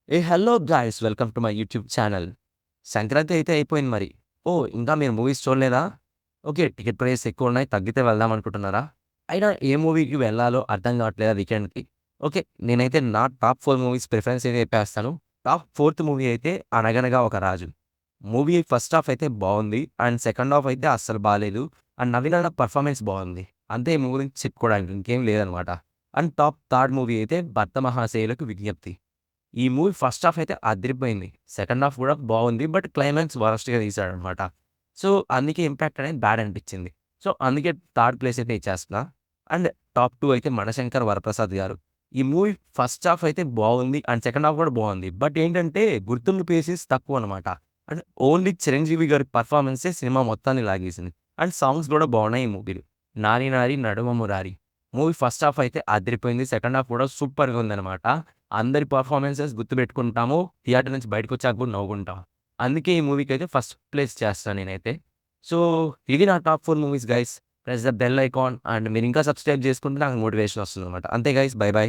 Hello guys welcome to my YouTube channel. Sankranti అయితే అయిపోయింది మరి. ఇంకా మీరు మూవీస్ చూడలేదా? ఓకే. టికెట్ ప్రైస్ ఎక్కువ ఉన్నాయి. తగ్గితే వెళ్దాం అనుకుంటున్నారా? అయినా ఏ మూవీకి వెళ్ళాలో అర్థం కావట్లేదా వీకెండ్‌కి? ఓకే. నేనైతే నా టాప్ 4 మూవీస్ ప్రిఫరెన్స్ అయితే చెప్పేస్తాను. టాప్ 4థ్ మూవీ అయితే 'అనగనగా ఒక రాజు.' మూవీ ఫస్ట్ హాఫ్ అయితే బావుంది. అండ్ సెకండ్ హాఫ్ అయితే అస్సలు బాలేదు. అండ్ నవీన్ అన్న పర్ఫార్మెన్స్ బావుంది. అంతే ఈ మూవీ గురించి చెప్పుకోవడానికి ఇంకేం లేదనమాట. అండ్ టాప్ థర్డ్ మూవీ అయితే 'భర్త మహాశయులకు విజ్ఞప్తి.' ఈ మూవీ ఫస్ట్ హాఫ్ అయితే అదిరిపోయింది. సెకండ్ హాఫ్ గూడా బావుంది. బట్ క్లైమాక్స్ వరస్ట్‌గా తీశాడనమాట. సో, అందుకే ఇంపాక్ట్ అనేది బ్యాడ్ అనిపిచ్చింది. సో, అందుకే థర్డ్ ప్లేస్ అయితే ఇచ్చేస్తున్నా. అండ్ టాప్ 2 అయితే 'మనశంకర్ వరప్రసాద్' గారు. ఈ మూవీ ఫస్ట్ హాఫ్ అయితే బావుంది. అండ్ సెకండ్ హాఫ్ గూడా బావుంది. బట్ ఏంటంటే గుర్తుండి ప్లేసెస్ తక్కువనమాట. అండ్ ఓన్లీ 'చిరంజీవి' గారి పర్ఫార్మెన్సే సినిమా మొత్తాన్ని లాగేసింది. అండ్ సాంగ్స్ గూడా బావున్నాయి ఈ మూవీలో. 'నారి నారి నడుమ మురారి' మూవీ ఫస్ట్ హాఫ్ అయితే అదిరిపోయింది. సెకండ్ హాఫ్ కూడా సూపర్‌గా ఉందనమాట. అందరి పెర్ఫార్మన్సెస్ గుర్తుపెట్టుకుంటాము. థియేటర్ నుంచి బయటకొచ్చాక కూడా నవ్వుకుంటాం. అందుకే ఈ మూవీకైతే ఫస్ట్ ప్లేస్ చేస్తా నేనైతే. సో, ఇది నా top 4 movies guys. Press the bell icon and మీరింకా సబ్స్క్రైబ్ చేసుకుంటే నాకు మోటివేషన్ వస్తుందనమాట. అంతే గైస్. By by.